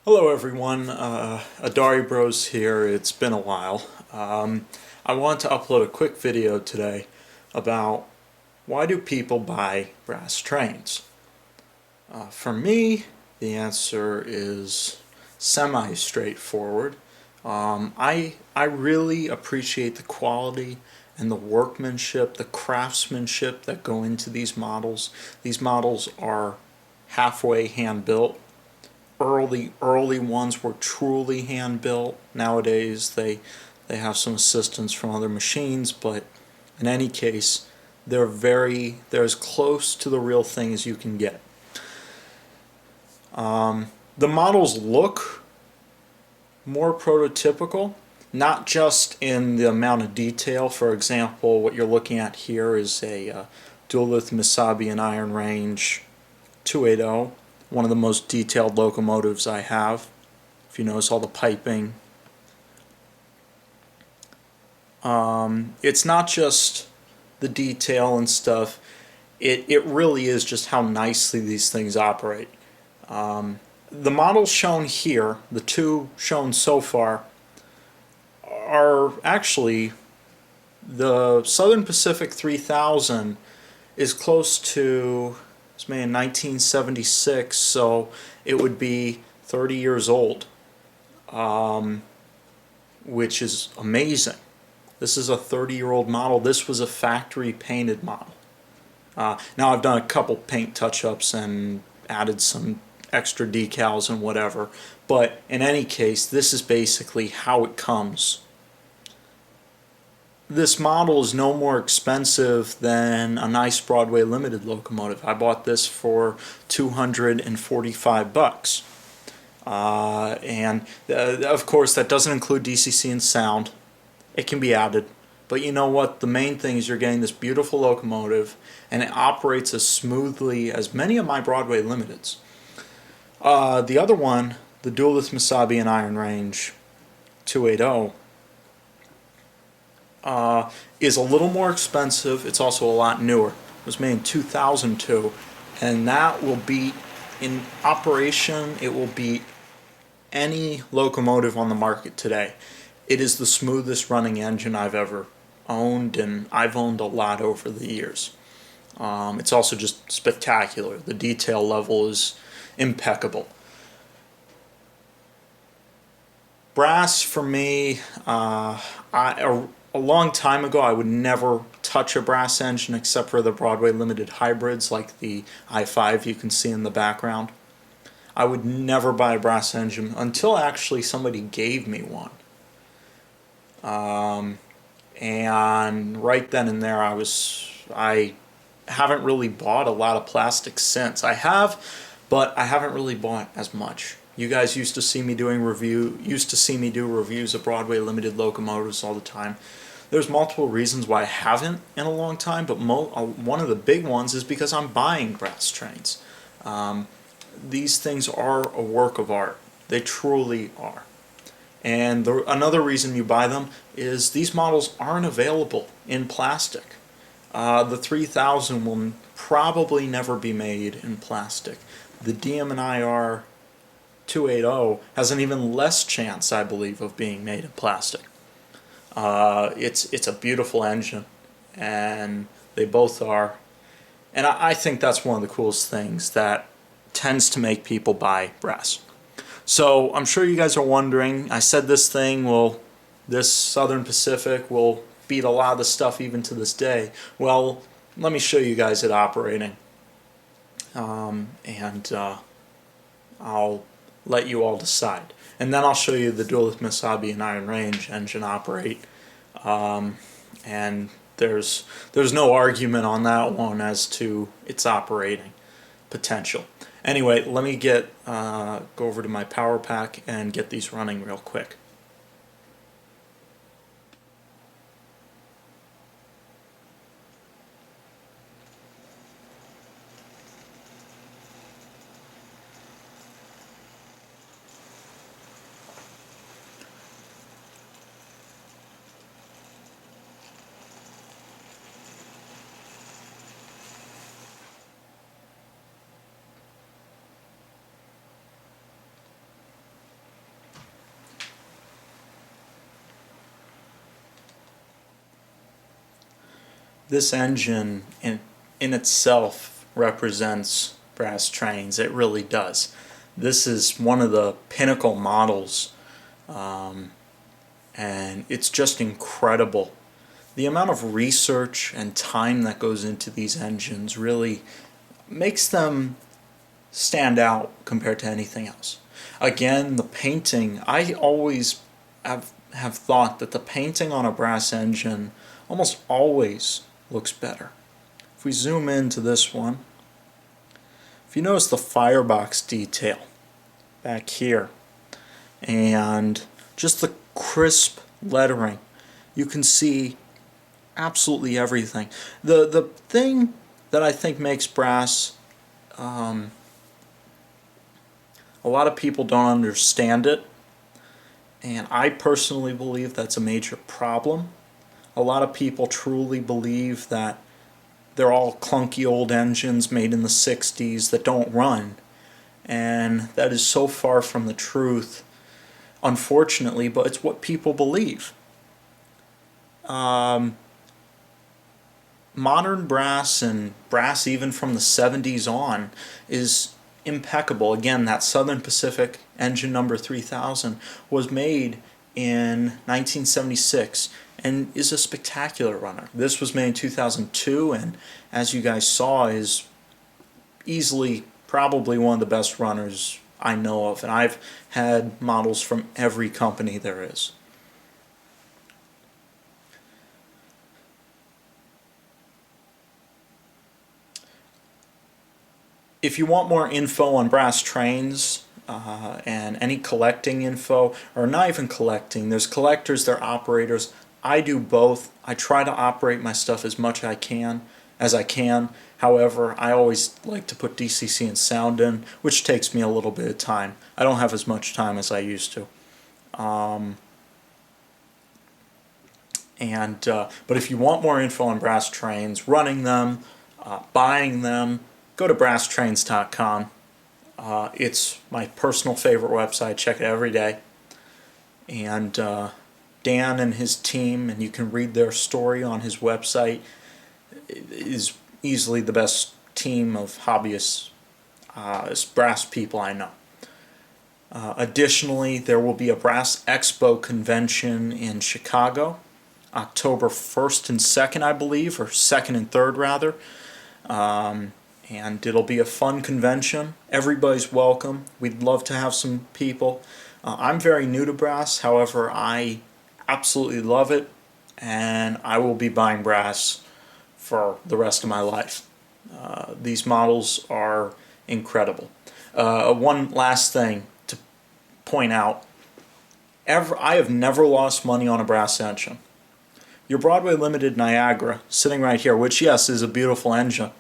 Hello everyone, Adari Bros here. It's been a while. I want to upload a quick video today about why do people buy brass trains? For me, the answer is semi-straightforward. I really appreciate the quality and the workmanship, the craftsmanship that go into these models. These models are halfway hand-built. Early ones were truly hand built. Nowadays they have some assistance from other machines, but in any case they're as close to the real thing as you can get. The models look more prototypical, not just in the amount of detail. For example, what you're looking at here is a Duluth Missabe and Iron Range 280, one of the most detailed locomotives I have. If you notice all the piping, it's not just the detail and stuff. It really is just how nicely these things operate. The models shown here, the two shown so far, are actually the Southern Pacific 3000 is close to, it was made in 1976, so it would be 30 years old, which is amazing. This is a 30-year-old model. This was a factory painted model. Now I've done a couple paint touch-ups and added some extra decals and whatever, but in any case, this is basically how it comes. This model is no more expensive than a nice Broadway Limited locomotive. I bought this for $245. Of course, that doesn't include DCC and sound. It can be added. But you know what? The main thing is you're getting this beautiful locomotive, and it operates as smoothly as many of my Broadway Limiteds. The other one, the Duluth Missabe and Iron Range 280, is a little more expensive. It's also a lot newer. It was made in 2002, and that will beat, in operation, it will beat any locomotive on the market today. It is the smoothest running engine I've ever owned, and I've owned a lot over the years. It's also just spectacular. The detail level is impeccable. Brass, for me, a long time ago I would never touch a brass engine except for the Broadway Limited hybrids like the i5 you can see in the background. I would never buy a brass engine until actually somebody gave me one. And right then and there I haven't really bought a lot of plastic since. I have, but I haven't really bought as much. You guys used to see me do reviews of Broadway Limited locomotives all the time. There's multiple reasons why I haven't in a long time, but one of the big ones is because I'm buying brass trains. These things are a work of art. They truly are. And another reason you buy them is these models aren't available in plastic. The 3000 will probably never be made in plastic. The DM&IR 280 has an even less chance, I believe, of being made in plastic. It's a beautiful engine, and they both are. And I think that's one of the coolest things that tends to make people buy brass. So I'm sure you guys are wondering, I said this Southern Pacific will beat a lot of the stuff even to this day. Well, let me show you guys it operating. I'll let you all decide. And then I'll show you the Duluth Missabe and Iron Range engine operate. And there's no argument on that one as to its operating potential. Anyway, let me go over to my power pack and get these running real quick. this engine in itself represents brass trains. It really does. This is one of the pinnacle models, and it's just incredible. The amount of research and time that goes into these engines really makes them stand out compared to anything else. Again, the painting, I always have thought that the painting on a brass engine almost always looks better. If we zoom into this one, if you notice the firebox detail back here and just the crisp lettering, you can see absolutely everything. The thing that I think makes brass, a lot of people don't understand it, and I personally believe that's a major problem. A lot of people truly believe that they're all clunky old engines made in the 60s that don't run, and that is so far from the truth, unfortunately, but it's what people believe. Modern brass, and brass even from the 70s on, is impeccable. Again, that Southern Pacific engine number 3000 was made in 1976 and is a spectacular runner. This was made in 2002, and as you guys saw, is easily probably one of the best runners I know of, and I've had models from every company there is. If you want more info on brass trains and any collecting info, or not even collecting, there's collectors, there are operators. I do both. I try to operate my stuff as much as I can. However, I always like to put DCC and sound in, which takes me a little bit of time. I don't have as much time as I used to. But if you want more info on brass trains, running them, buying them, go to BrassBasement.com. It's my personal favorite website. Check it every day. And Dan and his team, and you can read their story on his website, is easily the best team of hobbyists, brass people I know. Additionally, there will be a Brass Expo convention in Chicago, October 1st and 2nd, I believe, or 2nd and 3rd rather. And it'll be a fun convention. Everybody's welcome. We'd love to have some people. I'm very new to brass, however, I absolutely love it, and I will be buying brass for the rest of my life. These models are incredible. One last thing to point out. I have never lost money on a brass engine. Your Broadway Limited Niagara, sitting right here, which yes is a beautiful engine,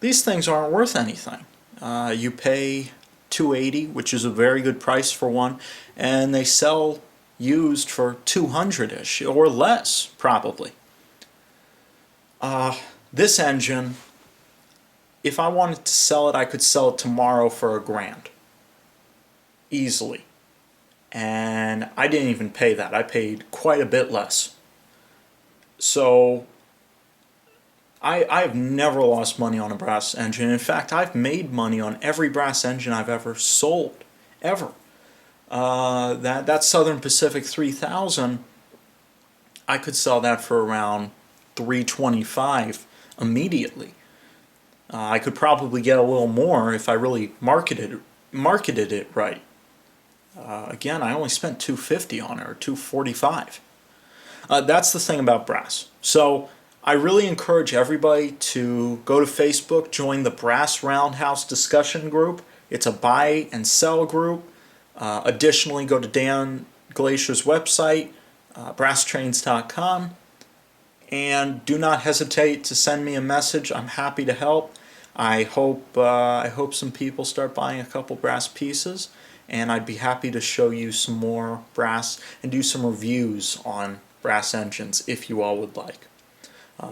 these things aren't worth anything. You pay $280, which is a very good price for one, and they sell used for $200-ish or less, probably. This engine, if I wanted to sell it, I could sell it tomorrow for $1,000, easily. And I didn't even pay that. I paid quite a bit less. So I've never lost money on a brass engine. In fact, I've made money on every brass engine I've ever sold, ever. That Southern Pacific 3000, I could sell that for around $325 immediately. I could probably get a little more if I really marketed it right. Again, I only spent $250 on it, or $245. That's the thing about brass. So I really encourage everybody to go to Facebook, join the Brass Roundhouse discussion group. It's a buy and sell group. Additionally, go to Dan Glacier's website, BrassTrains.com, and do not hesitate to send me a message. I'm happy to help. I hope some people start buying a couple brass pieces, and I'd be happy to show you some more brass and do some reviews on brass engines if you all would like.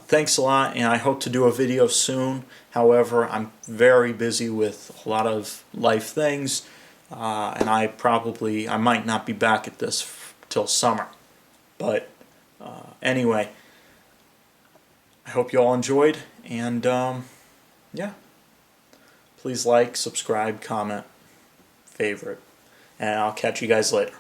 Thanks a lot, and I hope to do a video soon. However, I'm very busy with a lot of life things, and I might not be back at this till summer. But anyway, I hope you all enjoyed, and yeah, please like, subscribe, comment, favorite, and I'll catch you guys later.